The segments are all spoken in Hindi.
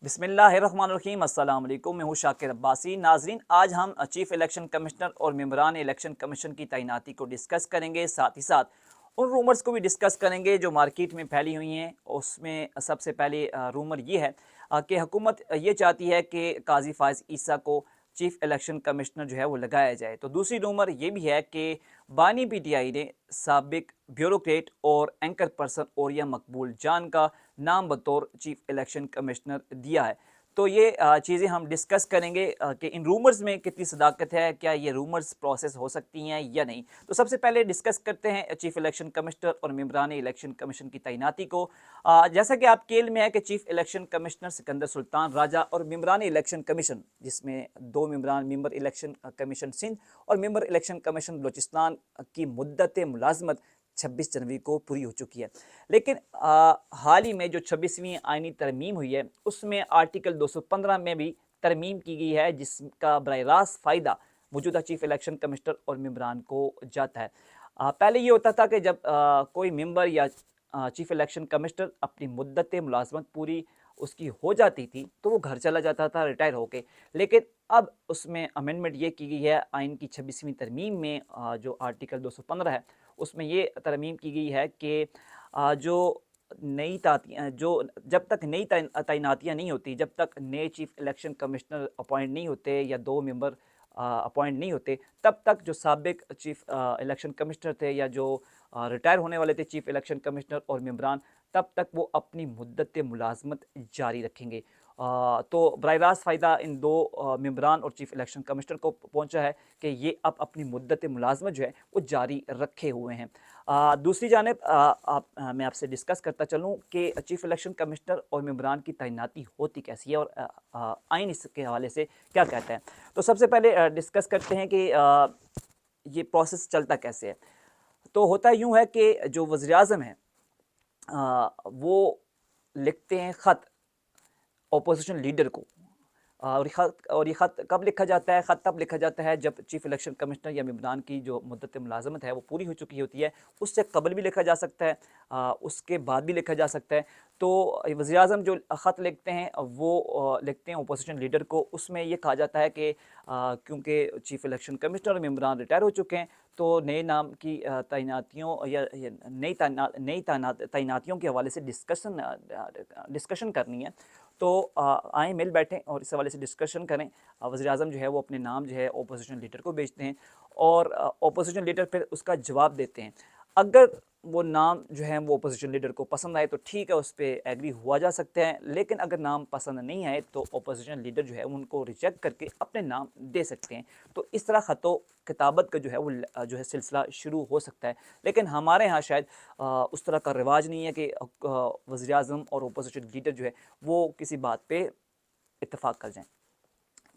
बिस्मिल्लाहिर्रहमानिर्रहीम अस्सलाम वालेकुम। मैं हूँ शाकिर अब्बासी। नाजरीन, आज हम चीफ इलेक्शन कमिश्नर और मेंबरान इलेक्शन कमीशन की तैनाती को डिस्कस करेंगे। साथ ही साथ उन रूमर्स को भी डिस्कस करेंगे जो मार्केट में फैली हुई हैं। उसमें सबसे पहले रूमर ये है कि हुकूमत ये चाहती है कि काजी फायज़ ईसा को चीफ इलेक्शन कमिश्नर जो है वो लगाया जाए। तो दूसरी रूमर ये भी है कि बानी पीटीआई ने साबिक ब्यूरोक्रेट और एंकर पर्सन ओरिया मकबूल जान का नाम बतौर चीफ इलेक्शन कमिश्नर दिया है। तो ये चीज़ें हम डिस्कस करेंगे कि इन रूमर्स में कितनी सदाकत है, क्या ये रूमर्स प्रोसेस हो सकती हैं या नहीं। तो सबसे पहले डिस्कस करते हैं चीफ इलेक्शन कमिश्नर और मेंबरान इलेक्शन कमीशन की तैनाती को। जैसा कि आप केल में है कि chief election commissioner Sikandar Sultan Raja और मेंबरान इलेक्शन कमीशन, जिसमें दो मेंबरान मेंबर इलेक्शन कमीशन सिंध और मेंबर इलेक्शन कमीशन बलोचिस्तान की मुद्दत मुलाजमत 26 जनवरी को पूरी हो चुकी है। लेकिन हाल ही में जो 26वीं आइनी तरमीम हुई है उसमें आर्टिकल 215 में भी तरमीम की गई है, जिसका बराह रास्त फ़ायदा मौजूदा चीफ इलेक्शन कमिश्नर और मेंबरान को जाता है। पहले ये होता था कि जब कोई मेंबर या चीफ इलेक्शन कमिश्नर अपनी मुद्दत मुलाजमत पूरी उसकी हो जाती थी तो वो घर चला जाता था रिटायर होके। लेकिन अब उसमें अमेंडमेंट ये की गई है आइन की 26वीं तरमीम में, जो आर्टिकल 215 है उसमें ये तरमीम की गई है कि जो नई तातियाँ जो जब तक नई तैनातियाँ नहीं होती, जब तक नए चीफ इलेक्शन कमिश्नर अपॉइंट नहीं होते या दो मेंबर अपॉइंट नहीं होते, तब तक जो साबिक चीफ इलेक्शन कमिश्नर थे या जो रिटायर होने वाले थे चीफ इलेक्शन कमिश्नर और मेंबरान, तब तक वो अपनी मुद्दत मुलाजमत जारी रखेंगे। तो बराह रास्त फ़ायदा इन दो मेंबरान और चीफ इलेक्शन कमिश्नर को पहुंचा है कि ये अब अपनी मुद्दत मुलाजमत जो है वो जारी रखे हुए हैं। दूसरी जानिब मैं आपसे डिस्कस करता चलूँ कि चीफ इलेक्शन कमिश्नर और मेंबरान की तैनाती होती कैसी है और आइन इसके हवाले से क्या कहता है। तो सबसे पहले डिस्कस करते हैं कि ये प्रोसेस चलता कैसे है। तो होता यूँ है कि जो वज़ीर-ए-आज़म हैं वो लिखते हैं ख़त ऑपोजिशन लीडर को। और ये ख़त कब लिखा जाता है? ख़त तब लिखा जाता है जब चीफ इलेक्शन कमिश्नर या मेंबरान की जो मुद्दत मुलाज़मत है वो पूरी हो चुकी होती है। उससे कबल भी लिखा जा सकता है, उसके बाद भी लिखा जा सकता है। तो वज़ीर-ए-आज़म जो ख़त लिखते हैं वो लिखते हैं ऑपोजिशन लीडर को। उसमें ये कहा जाता है कि क्योंकि चीफ इलेक्शन कमिश्नर और मेंबरान रिटायर हो चुके हैं तो नए नाम की तैनातियों या नई तैनातियों के हवाले से डिस्कशन करनी है। तो आएँ मिल बैठें और इस हवाले से डिस्कशन करें। वज़ीर-ए-आज़म जो है वो अपने नाम जो है ऑपोजिशन लीडर को भेजते हैं और ऑपोजिशन लीडर फिर उसका जवाब देते हैं। अगर वो नाम जो है वो ऑपोजिशन लीडर को पसंद आए तो ठीक है, उस पे एग्री हुआ जा सकता है। लेकिन अगर नाम पसंद नहीं आए तो ऑपोजिशन लीडर जो है उनको रिजेक्ट करके अपने नाम दे सकते हैं। तो इस तरह ख़तो किताबत का जो है वो जो है सिलसिला शुरू हो सकता है। लेकिन हमारे यहाँ शायद उस तरह का रिवाज नहीं है कि वज़ीर-ए-आज़म और ऑपोजिशन लीडर जो है वो किसी बात पे इत्तेफ़ाक कर जाएँ।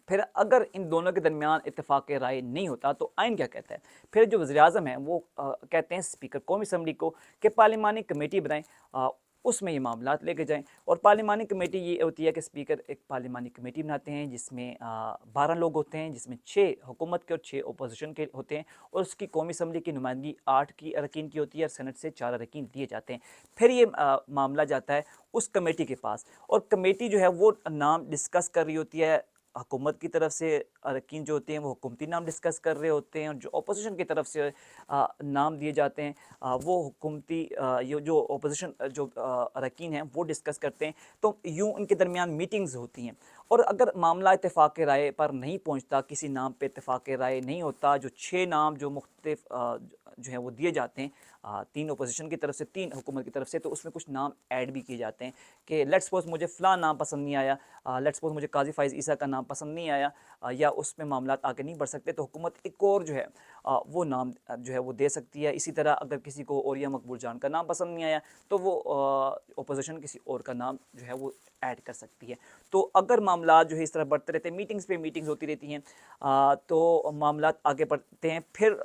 फिर अगर इन दोनों के दरमियान इत्तेफ़ाक राय नहीं होता तो आइन क्या कहता है? फिर जो वज़ीर-ए-आज़म हैं वो कहते हैं स्पीकर कौमी असम्बली को कि पार्लिमानी कमेटी बनाएँ, उसमें ये मामलात लेके जाएँ। और पार्लिमानी कमेटी ये होती है कि स्पीकर एक पार्लिमानी कमेटी बनाते हैं जिसमें 12 लोग होते हैं, जिसमें 6 हुकूमत के और 6 अपोज़िशन के होते हैं और उसकी कौमी असम्बली की नुमाइंदगी 8 की अरकान की होती है और सेनेट से 4 अरकान दिए जाते हैं। फिर ये मामला जाता है उस कमेटी के पास और कमेटी जो है वो नाम डिस्कस कर रही होती है। हुकूमत की तरफ से अरकान जो होते हैं वो हुकूमती नाम डिस्कस कर रहे होते हैं और जो अपोजिशन की तरफ से नाम दिए जाते हैं वो हुकूमती ये जो अपोजिशन जो अरकान हैं वो डिस्कस करते हैं। तो यूँ इनके दरमियान मीटिंग्स होती हैं और अगर मामला इत्तेफ़ाक राय पर नहीं पहुँचता, किसी नाम पे इत्तेफ़ाक राय नहीं होता, जो 6 नाम जो मुख्तलिफ जो है वो दिए जाते हैं, 3 अपोजिशन की तरफ से 3 हुकूमत की तरफ से, तो उसमें कुछ नाम ऐड भी किए जाते हैं कि लेट्स सपोज़ मुझे फ़लाँ नाम पसंद नहीं आया, लेट्स सपोज़ मुझे काज़ी फ़ाइज़ ईसा का नाम पसंद नहीं आया, या उसमें मामलात आगे नहीं बढ़ सकते तो हुकूमत एक और जो है वो नाम जो है वो दे सकती है। इसी तरह अगर किसी को ओरिया मकबूल जान का नाम पसंद नहीं आया तो वो अपोजिशन किसी और का नाम जो है वो ऐड कर सकती है। तो अगर मामला जो है इस तरह बढ़ते रहते हैं, मीटिंग्स पे मीटिंग्स होती रहती हैं, तो मामलात आगे बढ़ते हैं। फिर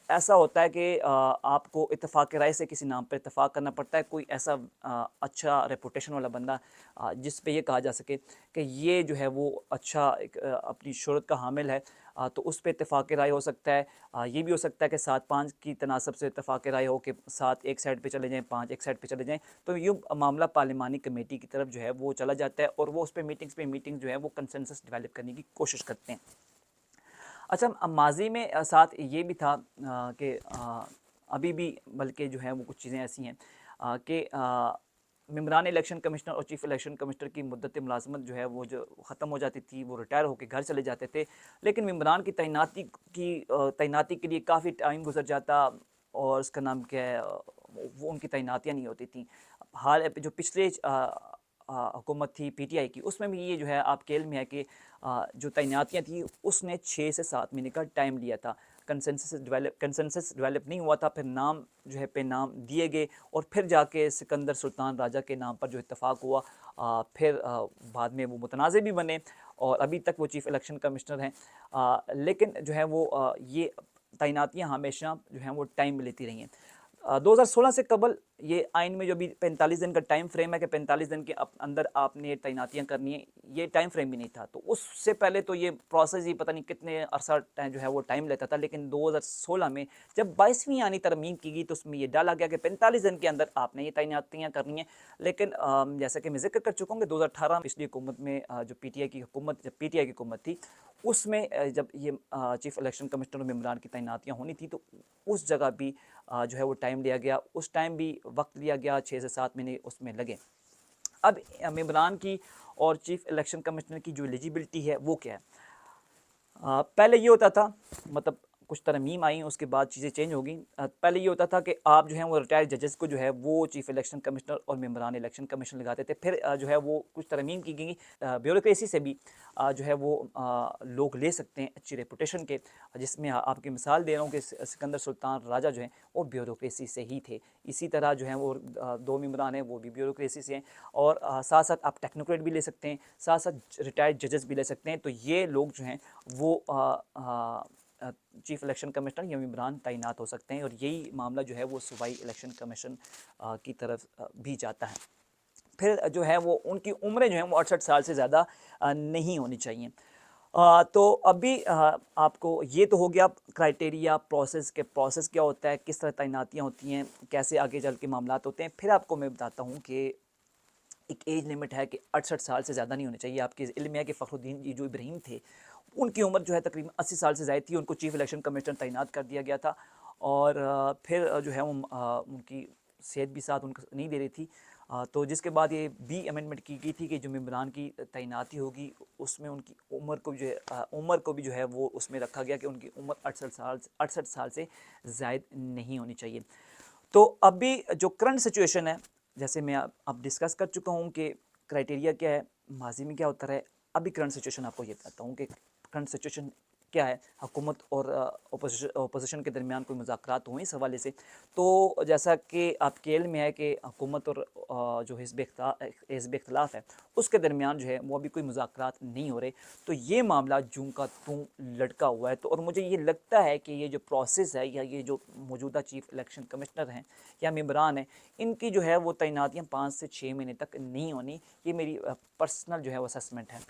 ऐसा होता है कि आपको इत्तेफ़ाक राय से किसी नाम पर इत्तेफ़ाक करना पड़ता है। कोई ऐसा अच्छा रेपुटेशन वाला बंदा जिस पे ये कहा जा सके कि ये जो है वो अच्छा एक अपनी शोहरत का हामिल है, तो उस पे इत्तेफाक राय हो सकता है। ये भी हो सकता है कि 7-5 की तनासब से इत्तेफाक राय हो कि 7 एक साइड पे चले जाएँ, 5 एक साइड पे चले जाएँ। तो यूँ मामला पार्लिमानी कमेटी की तरफ जो है वो चला जाता है और वो उस पे मीटिंग जो है वो कंसेंसस डेवलप करने की कोशिश करते हैं। अच्छा, माज़ी में साथ ये भी था कि अभी भी बल्कि जो है वो कुछ चीज़ें ऐसी हैं कि मेम्बरान इलेक्शन कमिश्नर और चीफ़ इलेक्शन कमिश्नर की मुद्दत मुलाज़मत जो है वो जो ख़त्म हो जाती थी, वो रिटायर होकर घर चले जाते थे। लेकिन मेम्बरान की तैनाती के लिए काफ़ी टाइम गुज़र जाता और उसका नाम क्या है, वो उनकी तैनातियाँ नहीं होती थीं। हाल जो पिछले हुकूमत थी पीटीआई की, उसमें भी ये जो है आपके इल्म में है कि जो तैनातियाँ थी उसने 6 से 7 महीने का टाइम लिया था। कंसेंसस डेवलप नहीं हुआ था, फिर नाम जो है पे नाम दिए गए और फिर जाके सिकंदर सुल्तान राजा के नाम पर जो इत्तेफाक हुआ, फिर बाद में वो मुतनाज़े भी बने और अभी तक वो चीफ़ इलेक्शन कमिश्नर हैं। लेकिन जो है वो ये तैनातियाँ हमेशा जो हैं वो टाइम लेती रही हैं। 2016 से कबल ये आइन में जो भी 45 दिन का टाइम फ्रेम है कि 45 दिन के अंदर आपने तैनातियाँ करनी है, ये टाइम फ्रेम भी नहीं था। तो उससे पहले तो ये प्रोसेस ही पता नहीं कितने अरसा जो है वो टाइम लेता था। लेकिन 2016 में जब 22वीं आनी तरमीम की गई तो उसमें ये डाला गया कि 45 दिन के अंदर आपने ये तैनातियाँ करनी है। लेकिन जैसा कि मैं जिक्र कर चुका हूँ कि 2018 पिछली हुकूमत में जो पीटीआई की हुकूमत थी उसमें जब ये चीफ़ इलेक्शन कमिश्नर और मेम्बरान की तैनातियाँ होनी थी तो उस जगह भी जो है वो टाइम लिया गया, उस टाइम भी वक्त लिया गया, 6 से 7 महीने उसमें लगे। अब मेम्बरान की और चीफ़ इलेक्शन कमिश्नर की जो एलिजिबिलिटी है वो क्या है? पहले ये होता था, मतलब कुछ तरमीम आई उसके बाद चीज़ें चेंज हो गई। पहले ये होता था कि आप जो है वो रिटायर्ड जजेस को जो है वो चीफ़ इलेक्शन कमिश्नर और मेम्बरान इलेक्शन कमीशन लगाते थे। फिर जो है वो कुछ तरमीम की गई, ब्यूरोक्रेसी से भी जो है वो लोग ले सकते हैं अच्छी रेपुटेशन के, जिसमें आपकी मिसाल दे रहा हूँ कि सिकंदर सुल्तान राजा जो हैं वो ब्यूरोक्रेसी से ही थे। इसी तरह जो है वो 2 मेम्बरान हैं वो भी ब्यूरोक्रेसी से हैं और साथ साथ आप टेक्नोक्रेट भी ले सकते हैं, साथ साथ रिटायर्ड जजेस भी ले सकते हैं। तो ये लोग जो हैं वो चीफ़ इलेक्शन कमिश्नर या मेम्बरान तैनात हो सकते हैं और यही मामला जो है वो सूबाई इलेक्शन कमीशन की तरफ भी जाता है। फिर जो है वो उनकी उम्रें जो हैं वो 68 साल से ज़्यादा नहीं होनी चाहिए। तो अभी आपको ये तो हो गया क्राइटेरिया, प्रोसेस क्या होता है, किस तरह तैनातियाँ होती हैं, कैसे आगे चल के मामलात होते हैं। फिर आपको मैं बताता हूँ कि एक एज लिमिट है कि 68 साल से ज़्यादा नहीं होनी चाहिए। आपके इल्म में है कि फ़खरुद्दीन जो इब्राहिम थे, उनकी उम्र जो है तकरीबन 80 साल से ज़ायद थी, उनको चीफ़ इलेक्शन कमिश्नर तैनात कर दिया गया था और फिर जो है वो उनकी सेहत भी साथ उनको नहीं दे रही थी। तो जिसके बाद ये भी अमेंडमेंट की गई थी कि जो मेम्बरान की तैनाती होगी उसमें उनकी उम्र को जो है उम्र को भी जो है वो उसमें रखा गया कि उनकी उम्र 68 साल से ज़ायद नहीं होनी चाहिए। तो अभी जो करंट सिचुएशन है, जैसे मैं अब डिस्कस कर चुका हूँ कि क्राइटेरिया क्या है, माजी में क्या होता रहा है, अभी करंट सिचुएशन आपको ये बताता हूँ कि करंट सिचुएशन क्या है। हुकूमत और अपोजिशन के दरमियान कोई मुज़ाकरात हुए इस हवाले से। तो जैसा कि आपके इल्म में है कि हुकूमत और जो हिज़्ब इख्तिलाफ़ है उसके दरमियान जो है वो अभी कोई मुज़ाकरात नहीं हो रहे। तो ये मामला जूं का तूं लटका हुआ है। तो और मुझे ये लगता है कि ये जो प्रोसेस है या ये जो मौजूदा चीफ़ इलेक्शन कमिश्नर हैं या मेम्बरान हैं, इनकी जो है वो तैनातियाँ 5 से 6 महीने तक नहीं होनी। ये मेरी पर्सनल जो है वो असेसमेंट है।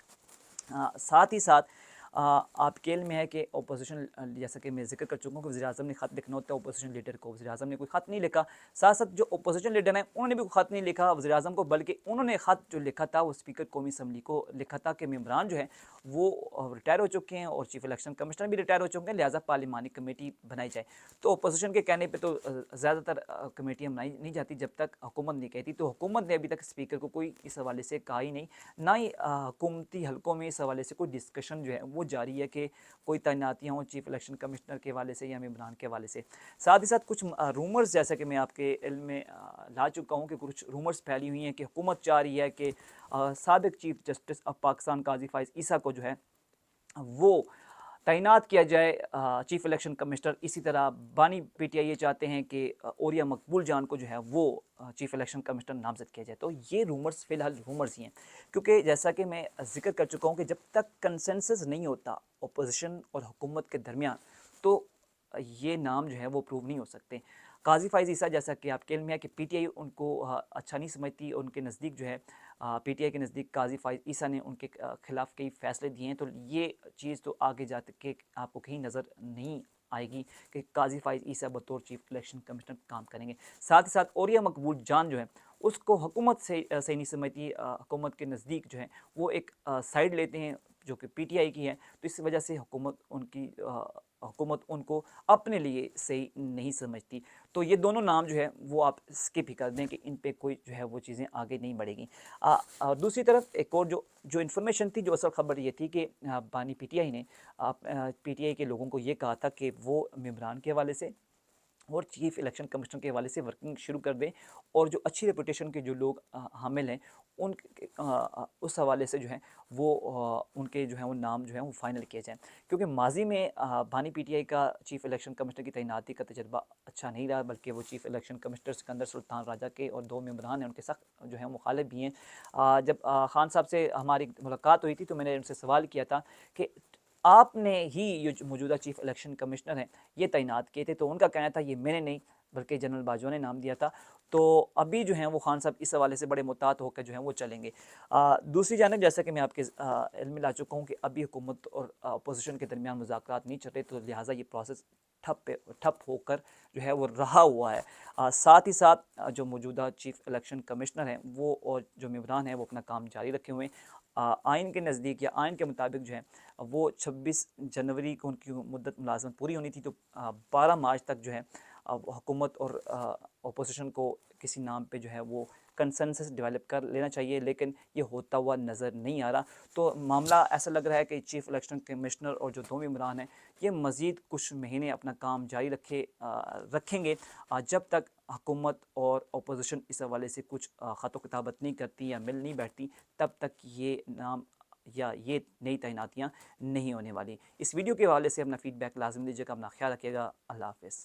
साथ ही साथ आपके इल्म में है कि अपोजिशन, जैसा कि मैं ज़िक्र कर चुका हूँ कि वज़ीर-ए-आज़म ने ख़त लिखना होता है अपोजिशन लीडर को। वज़ीर-ए-आज़म ने कोई ख़त नहीं लिखा। साथ साथ जो अपोजिशन लीडर हैं उन्होंने भी कोई ख़त नहीं लिखा वज़ीर-ए-आज़म को, बल्कि उन्होंने ख़त जो लिखा था वो स्पीकर कौमी असम्बली को लिखा था कि मेम्बरान जो हैं वो रिटायर हो चुके हैं और चीफ़ इलेक्शन कमिश्नर भी रिटायर हो चुके हैं, लिहाजा पार्लिमानी कमेटी बनाई जाए। तो अपोजिशन के कहने पर तो ज़्यादातर कमेटियाँ बनाई नहीं जाती जब तक हुकूमत नहीं कहती। तो हुकूमत ने अभी तक स्पीकर को कोई इस हवाले से कहा ही नहीं, ना ही हुकूमती हलकों में इस हवाले से कोई डिस्कशन जो है वो जारी है कि कोई तैनातियाँ हों चीफ़ इलेक्शन कमिश्नर के हवाले से या मेम्बरान के हवाले से। साथ ही साथ कुछ रूमर्स, जैसे कि मैं आपके इल्म में ला चुका हूँ कि कुछ रूमर्स फैली हुई हैं कि हुकूमत चाह रही है कि साबिक़ chief justice of Pakistan Qazi Faiz ईसा को जो है वो तैनात किया जाए चीफ़ इलेक्शन कमिश्नर। इसी तरह बानी पीटीआई ये चाहते हैं कि औरिया मकबूल जान को जो है वो चीफ़ इलेक्शन कमिश्नर नामज़द किया जाए। तो ये रूमर्स फ़िलहाल रूमर्स ही हैं, क्योंकि जैसा कि मैं ज़िक्र कर चुका हूँ कि जब तक कंसेंसस नहीं होता अपोजिशन और हुकूमत के दरमियान, तो ये नाम जो है वो प्रूव नहीं हो सकते। काजी फ़ाइज़ ईसा, जैसा कि आपके इल्म में है कि पीटीआई उनको अच्छा नहीं समझती, उनके नज़दीक जो है पीटीआई के नज़दीक काजी फ़ाइज़ ईसा ने उनके खिलाफ़ कई फ़ैसले दिए हैं। तो ये चीज़ तो आगे जा के आपको कहीं नज़र नहीं आएगी कि काजी फ़ाइज़ ईसा बतौर चीफ़ इलेक्शन कमिश्नर काम करेंगे। साथ ही साथ औरिया मकबूल जान जो है उसको हुकूमत से सही नहीं समझती, हुकूमत के नज़दीक जो है वो एक साइड लेते हैं जो कि पीटीआई की है। तो इस वजह से हुकूमत उनको अपने लिए सही नहीं समझती। तो ये दोनों नाम जो है वो आप स्किप ही कर दें कि इन पे कोई जो है वो चीज़ें आगे नहीं बढ़ेगी। दूसरी तरफ एक और जो इन्फॉर्मेशन थी, जो असल ख़बर ये थी कि बानी पीटीआई ने पीटीआई के लोगों को ये कहा था कि वो मेंबरान के हवाले से और चीफ़ इलेक्शन कमिश्नर के हवाले से वर्किंग शुरू कर दें, और जो अच्छी रेपुटेशन के जो लोग हामिल हैं उन उस हवाले से जो है वो उनके जो है वो नाम जो है वो फ़ाइनल किए जाएँ। क्योंकि माज़ी में बानी पीटीआई का चीफ़ इलेक्शन कमिश्नर की तैनाती का तजर्बा अच्छा नहीं रहा, बल्कि वो chief election commissioner Sikandar Sultan Raja के और 2 मेंबरान हैं उनके सख्त जो है मुखालिफ भी हैं। जब खान साहब से हमारी मुलाकात हुई थी तो मैंने उनसे सवाल किया था कि आपने ही ये जो मौजूदा चीफ़ इलेक्शन कमिश्नर हैं ये तैनात किए थे, तो उनका कहना था ये मैंने नहीं बल्कि जनरल बाजवा ने नाम दिया था। तो अभी जो हैं वो खान साहब इस हवाले से बड़े मुहतात होकर जो हैं वो चलेंगे। दूसरी जानिब जैसा कि मैं आपके इल्म में ला चुका हूँ कि अभी हुकूमत और अपोजिशन के दरमियान मुज़ाकरात नहीं चल रहे, तो लिहाजा ये प्रोसेस ठप होकर जो है वो रहा हुआ है। साथ ही साथ जो मौजूदा चीफ़ इलेक्शन कमिश्नर हैं वो और जो मेंबरान हैं वो अपना काम जारी रखे हुए हैं। आइन के नज़दीक या आइन के मुताबिक जो है वो 26 जनवरी को उनकी मुद्दत मुलाज़मत पूरी होनी थी, तो 12 मार्च तक जो है हुकूमत और अपोजिशन को किसी नाम पे जो है वो कंसेंसस डेवलप कर लेना चाहिए, लेकिन ये होता हुआ नज़र नहीं आ रहा। तो मामला ऐसा लग रहा है कि चीफ़ इलेक्शन कमिश्नर और जो 2 मेंबरान हैं ये मज़ीद कुछ महीने अपना काम जारी रखेंगे, जब तक हुकूमत और अपोजिशन इस हवाले से कुछ ख़त किताबत नहीं करती या मिल नहीं बैठती, तब तक ये नाम या ये नई तैनातियाँ नहीं होने वाली। इस वीडियो के हवाले से अपना फ़ीडबैक लाज़िम दीजिएगा। अपना ख्याल रखिएगा। अल्लाह हाफ़िज़।